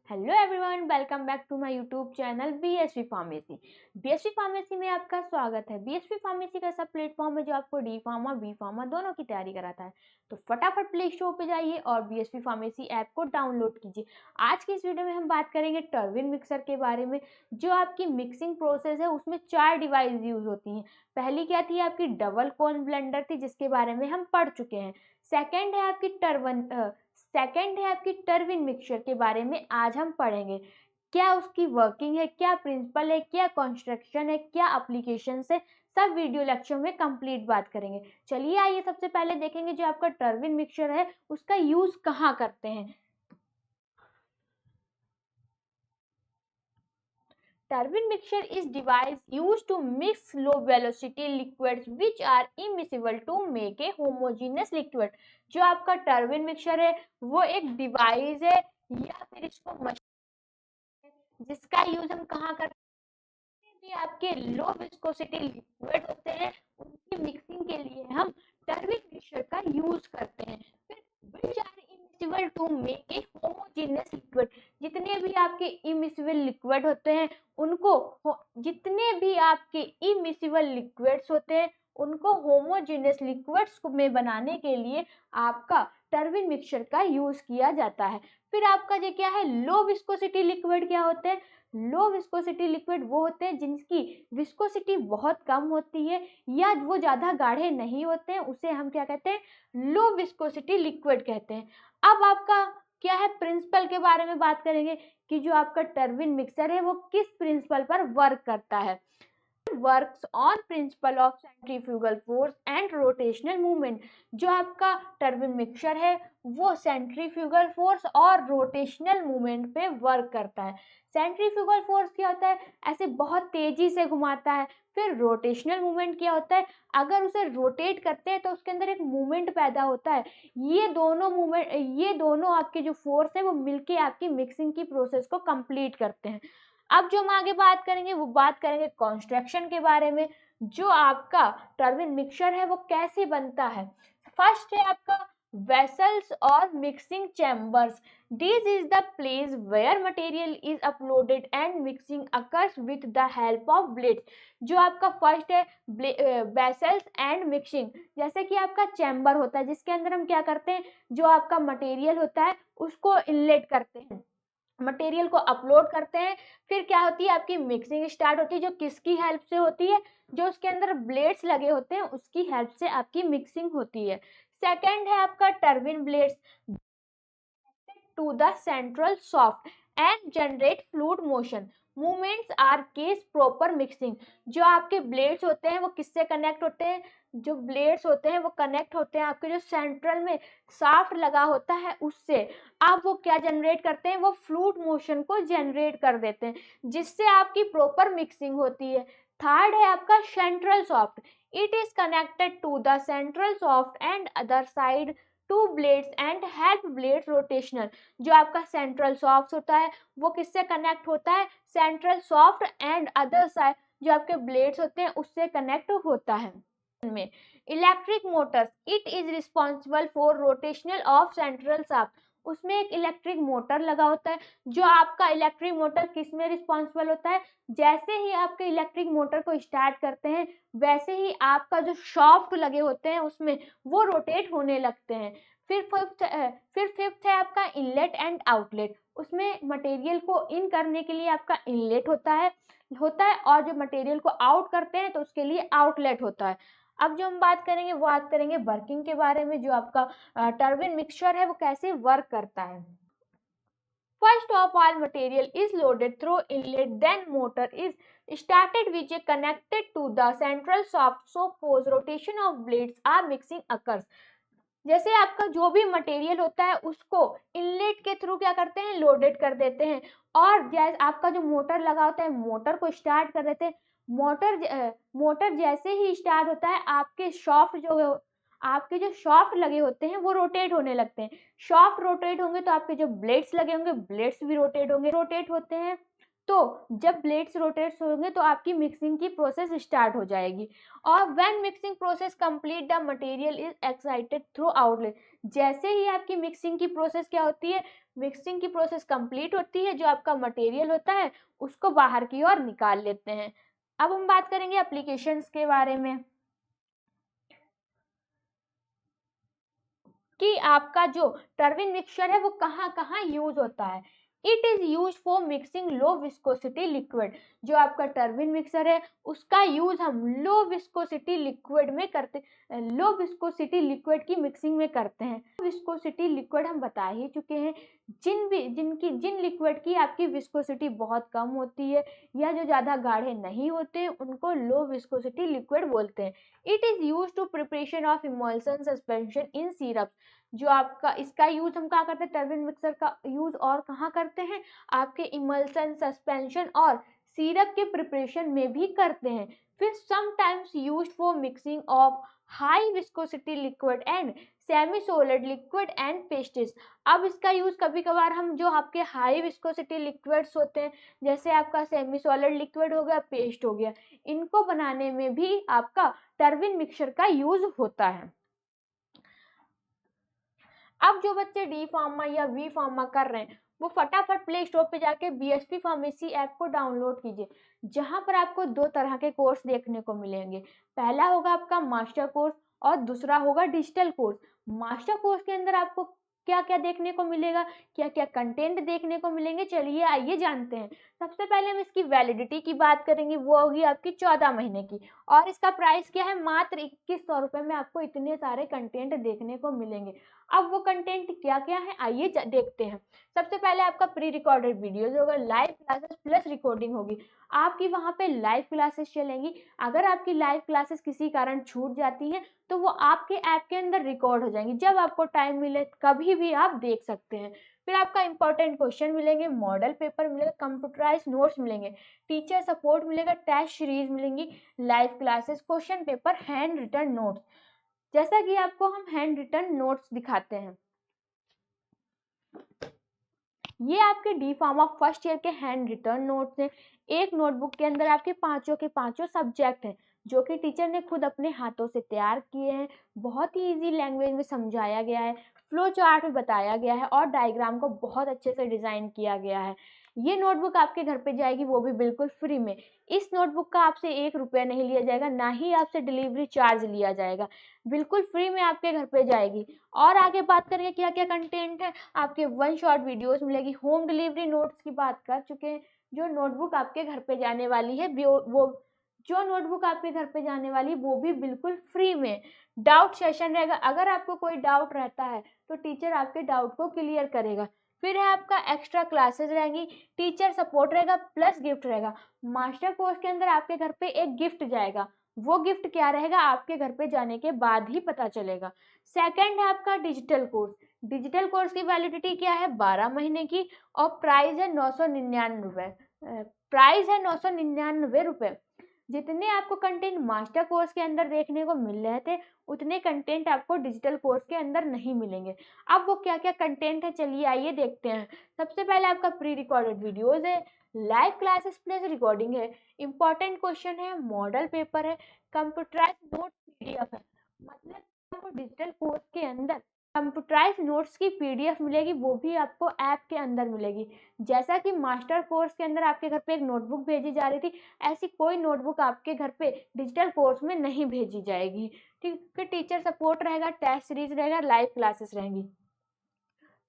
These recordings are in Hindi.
Hello everyone, welcome back to my YouTube channel BSV pharmacy. BSV pharmacy में आपका स्वागत है। बीएसवी फार्मेसी का ऐसा प्लेटफॉर्म है जो आपको डी फार्मा बी फार्मा दोनों की तैयारी कराता है। तो फटाफट प्ले स्टोर पे जाइए और बीएसवी फार्मेसी ऐप को डाउनलोड कीजिए। आज की इस वीडियो में हम बात करेंगे टर्विन मिक्सर के बारे में। जो आपकी मिक्सिंग प्रोसेस है उसमें 4 डिवाइस यूज होती हैं। पहली क्या थी, आपकी डबल कोन ब्लेंडर थी, जिसके बारे में हम पढ़ चुके हैं। सेकेंड है आपकी टर्विन मिक्सचर के बारे में आज हम पढ़ेंगे। क्या उसकी वर्किंग है, क्या प्रिंसिपल है, क्या कंस्ट्रक्शन है, क्या एप्लीकेशन है, सब वीडियो लेक्चर में कंप्लीट बात करेंगे। चलिए आइए सबसे पहले देखेंगे जो आपका टर्विन मिक्सचर है उसका यूज कहाँ करते हैं। Turbine mixture is device used to mix low velocity liquids which are immiscible to make a homogeneous liquid। जो आपका टर्बिन मिक्सचर है वो एक डिवाइस है या फिर इसको मशीन जिसका यूज हम कहाँ करते हैं भी आपके लो विस्कोसिटी लिक्विड होते हैं उनकी मिक्सिंग के लिए हम टर्बिन मिक्सचर का यूज करते हैं। फिर which are immiscible to make a homogeneous liquid, जितने भी आपके इमिसिबल लिक्विड होते हैं उनको होमोजेनियस लिक्विड्स में बनाने के लिए आपका टर्बिन मिक्सचर का यूज किया जाता है। फिर आपका ये क्या है, लो विस्कोसिटी लिक्विड क्या होते हैं। लो विस्कोसिटी लिक्विड वो होते हैं जिनकी विस्कोसिटी बहुत कम होती है या वो ज्यादा गाढ़े नहीं होते हैं, उसे हम क्या कहते हैं, लो विस्कोसिटी लिक्विड कहते हैं। अब आपका क्या है, प्रिंसिपल के बारे में बात करेंगे कि जो आपका टर्बिन मिक्सर है वो किस प्रिंसिपल पर वर्क करता है। Works on principle of centrifugal force and rotational movement. जो आपका टर्बिन मिक्सचर है वो सेंट्रीफ्यूगल फोर्स और रोटेशनल मूवमेंट पे वर्क करता है। सेंट्रीफ्यूगल फोर्स क्या होता है, ऐसे बहुत तेजी से घुमाता है। फिर रोटेशनल मूवमेंट क्या होता है, अगर उसे रोटेट करते हैं तो उसके अंदर एक मूवमेंट पैदा होता है। ये दोनों आपके जो फोर्स है वो मिलके आपकी मिक्सिंग की प्रोसेस को कंप्लीट करते हैं। अब जो हम आगे बात करेंगे वो बात करेंगे कंस्ट्रक्शन के बारे में। जो आपका टर्बिन मिक्सचर है वो कैसे बनता है। फर्स्ट है आपका वेसल्स और mixing chambers. This is the place where material is uploaded and mixing occurs with the help of blades. जो आपका फर्स्ट है वेसल्स एंड मिक्सिंग, जैसे कि आपका चैम्बर होता है जिसके अंदर हम क्या करते हैं, जो आपका मटेरियल होता है उसको इनलेट करते हैं, मटेरियल को अपलोड करते हैं। फिर क्या होती है, आपकी मिक्सिंग स्टार्ट होती है, जो किसकी हेल्प से होती है, जो उसके अंदर ब्लेड्स लगे होते हैं उसकी हेल्प से आपकी मिक्सिंग होती है। सेकंड है आपका turbine blades to the central soft and generate fluid motion movements are cause proper mixing. जो आपके ब्लेड्स होते हैं वो किससे कनेक्ट होते हैं, जो ब्लेड्स होते हैं वो कनेक्ट होते हैं आपके जो सेंट्रल में शाफ्ट लगा होता है उससे। अब वो क्या जनरेट करते हैं, वो फ्लूइड मोशन को जनरेट कर देते हैं जिससे आपकी प्रॉपर मिक्सिंग होती है। थर्ड है आपका central soft. It is connected to the central soft and other side to blades and help blade rotational. जो आपका सेंट्रल सॉफ्ट होता है वो किससे कनेक्ट होता है, central soft and other side जो आपके ब्लेड्स होते हैं उससे कनेक्ट होता है। में electric Motors, it is responsible for rotational of central shaft. उसमें एक इलेक्ट्रिक मोटर लगा होता है। जो आपका इलेक्ट्रिक मोटर किस में रिस्पॉन्सिबल होता है, जैसे ही आपके इलेक्ट्रिक मोटर को स्टार्ट करते हैं वैसे ही आपका जो शाफ्ट लगे होते हैं उसमें वो रोटेट होने लगते हैं। फिर फिफ्थ है आपका इनलेट एंड आउटलेट। उसमें मटेरियल को इन करने के लिए आपका इनलेट होता है और जो मटेरियल को आउट करते हैं तो उसके लिए आउटलेट होता है। अब जो हम बात करेंगे वो बात करेंगे वर्किंग के बारे में। जो आपका टर्बिन मिक्सचर है वो कैसे वर्क करता है। First of all, material is loaded through inlet, then motor is started which is connected to the central shaft, so pose rotation of blades are mixing occurs। जैसे आपका जो भी मटेरियल होता है उसको इनलेट के थ्रू क्या करते हैं, लोडेड कर देते हैं। और जैसे आपका जो मोटर लगा होता है मोटर को स्टार्ट कर देते हैं। मोटर जैसे ही स्टार्ट होता है आपके जो शाफ्ट लगे होते हैं वो रोटेट होने लगते हैं। शाफ्ट रोटेट होंगे तो आपके जो ब्लेड्स लगे होंगे ब्लेड्स भी रोटेट होते हैं। तो जब ब्लेड्स रोटेट होंगे तो आपकी मिक्सिंग की प्रोसेस स्टार्ट हो जाएगी। और when mixing process complete the material is excited through outlet. जैसे ही आपकी मिक्सिंग की प्रोसेस क्या होती है, मिक्सिंग की प्रोसेस कंप्लीट होती है, जो आपका मटेरियल होता है उसको बाहर की ओर निकाल लेते हैं। अब हम बात करेंगे एप्लीकेशंस के बारे में कि आपका जो टर्बिन मिक्सचर है वो कहाँ कहाँ यूज होता है। It is use for mixing low viscosity liquid. जो आपका टर्बिन मिक्सर है उसका यूज हम लो विस्कोसिटी लिक्विड में करते, लो विस्कोसिटी लिक्विड की मिक्सिंग में करते हैं। विस्कोसिटी लिक्विड हम बता ही चुके हैं, जिन लिक्विड की आपकी विस्कोसिटी बहुत कम होती है या जो ज़्यादा गाढ़े नहीं होते उनको लो विस्कोसिटी लिक्विड बोलते हैं। It is use to preparation of emulsion suspension in syrup. जो आपका इसका यूज हम कहाँ करते हैं, टर्बिन मिक्सर का यूज और कहाँ करते हैं, आपके इमल्सन सस्पेंशन और सिरप के प्रिपरेशन में भी करते हैं। फिर sometimes used for mixing of high viscosity liquid and semi solid liquid and pastes. अब इसका यूज कभी कभार हम जो आपके हाई विस्कोसिटी लिक्विड्स होते हैं, जैसे आपका सेमी सॉलिड लिक्विड हो गया, पेस्ट हो गया, इनको बनाने में भी आपका टर्बिन मिक्सचर का यूज होता है। अब जो बच्चे डी फार्मा या वी फार्मा कर रहे हैं वो फटाफट प्ले स्टोर पे जाके बीएसपी फार्मेसी ऐप को डाउनलोड कीजिए, जहां पर आपको दो तरह के कोर्स देखने को मिलेंगे। पहला होगा आपका मास्टर कोर्स और दूसरा होगा डिजिटल कोर्स। मास्टर कोर्स के अंदर आपको क्या क्या देखने को मिलेगा, क्या क्या कंटेंट देखने को मिलेंगे, चलिए आइए जानते हैं। सबसे पहले हम इसकी वैलिडिटी की बात करेंगे, वो होगी आपकी 14 महीने की, और इसका प्राइस क्या है, मात्र 2100 रुपये में आपको इतने सारे कंटेंट देखने को मिलेंगे। अब वो कंटेंट क्या क्या है आइए देखते हैं। सबसे पहले आपका प्री रिकॉर्डेड वीडियोज होगा, लाइव क्लासेस प्लस रिकॉर्डिंग होगी। आपकी वहाँ पे लाइव क्लासेस चलेंगी। अगर आपकी लाइव क्लासेस किसी कारण छूट जाती हैं तो वो आपके ऐप के अंदर रिकॉर्ड हो जाएंगी, जब आपको टाइम मिले कभी भी आप देख सकते हैं। फिर आपका इंपॉर्टेंट क्वेश्चन मिलेंगे, मॉडल पेपर मिलेगा, कंप्यूटराइज नोट्स मिलेंगे, टीचर सपोर्ट मिलेगा, टेस्ट सीरीज मिलेंगी, live classes, question paper, hand written notes. जैसा कि आपको हम हैंड रिटन नोट्स दिखाते हैं, ये आपके डी फार्मा फर्स्ट ईयर के हैंड रिटन नोट्स हैं। एक नोटबुक के अंदर आपके पांचों के पांचों सब्जेक्ट हैं, जो कि टीचर ने खुद अपने हाथों से तैयार किए हैं। बहुत ही इजी लैंग्वेज में समझाया गया है, फ्लो चार्ट में बताया गया है और डायग्राम को बहुत अच्छे से डिजाइन किया गया है। ये नोटबुक आपके घर पे जाएगी, वो भी बिल्कुल फ्री में। इस नोटबुक का आपसे 1 रुपया नहीं लिया जाएगा, ना ही आपसे डिलीवरी चार्ज लिया जाएगा, बिल्कुल फ्री में आपके घर पे जाएगी। और आगे बात करेंगे क्या क्या कंटेंट है, आपके वन शॉट वीडियोस मिलेगी, होम डिलीवरी नोट्स की बात कर चुके हैं। जो नोटबुक आपके घर पे जाने वाली है वो जो नोटबुक आपके घर पे जाने वाली वो भी बिल्कुल फ्री में। डाउट सेशन रहेगा, अगर आपको कोई डाउट रहता है तो टीचर आपके डाउट को क्लियर करेगा। फिर है आपका एक्स्ट्रा क्लासेस रहेंगी, टीचर सपोर्ट रहेगा प्लस गिफ्ट रहेगा। मास्टर कोर्स के अंदर आपके घर पे एक गिफ्ट जाएगा, वो गिफ्ट क्या रहेगा आपके घर पे जाने के बाद ही पता चलेगा। सेकंड है आपका डिजिटल कोर्स। डिजिटल कोर्स की वैलिडिटी क्या है, 12 महीने की, और प्राइस है 999 रुपये। प्राइस है 999 रुपये। जितने आपको कंटेंट मास्टर कोर्स के अंदर देखने को मिल रहे थे उतने कंटेंट आपको डिजिटल कोर्स के अंदर नहीं मिलेंगे। अब वो क्या क्या कंटेंट है चलिए आइए देखते हैं। सबसे पहले आपका प्री रिकॉर्डेड वीडियोज है, लाइव क्लासेस प्लस रिकॉर्डिंग है, इंपॉर्टेंट क्वेश्चन है, मॉडल पेपर है, कंप्यूटराइज नोट पीडीएफ है। मतलब आपको डिजिटल कोर्स के अंदर कंप्यूटराइज नोट्स की पीडीएफ मिलेगी, वो भी आपको ऐप के अंदर मिलेगी। जैसा कि मास्टर कोर्स के अंदर आपके घर पे एक नोटबुक भेजी जा रही थी, ऐसी कोई नोटबुक आपके घर पे डिजिटल कोर्स में नहीं भेजी जाएगी। ठीक, फिर टीचर सपोर्ट रहेगा, टेस्ट सीरीज रहेगा, लाइव क्लासेस रहेंगी।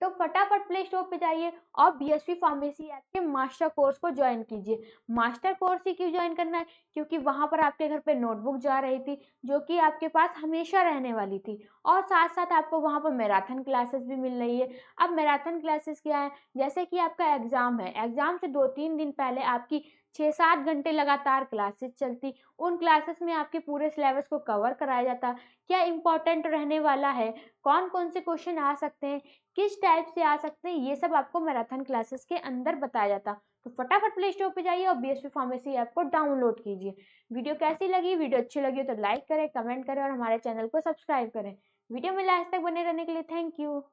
तो फटाफट प्ले स्टोर पे जाइए और बीएसपी फार्मेसी ऐप के मास्टर कोर्स को ज्वाइन कीजिए। मास्टर कोर्स ही क्यों ज्वाइन करना है, क्योंकि वहां पर आपके घर पे नोटबुक जा रही थी जो कि आपके पास हमेशा रहने वाली थी, और साथ साथ आपको वहां पर मैराथन क्लासेस भी मिल रही है। अब मैराथन क्लासेस क्या है, जैसे कि आपका एग्जाम है, एग्जाम से 2-3 दिन पहले आपकी 6-7 घंटे लगातार क्लासेस चलती, उन क्लासेस में आपके पूरे सिलेबस को कवर कराया जाता, क्या इंपॉर्टेंट रहने वाला है, कौन कौन से क्वेश्चन आ सकते हैं, किस टाइप से आ सकते हैं, ये सब आपको मैराथन क्लासेस के अंदर बताया जाता। तो फटाफट प्ले स्टोर पे जाइए और बीएसपी फार्मेसी ऐप को डाउनलोड कीजिए। वीडियो कैसी लगी, वीडियो अच्छी लगी तो लाइक करें, कमेंट करें और हमारे चैनल को सब्सक्राइब करें। वीडियो में लास्ट तक बने रहने के लिए थैंक यू।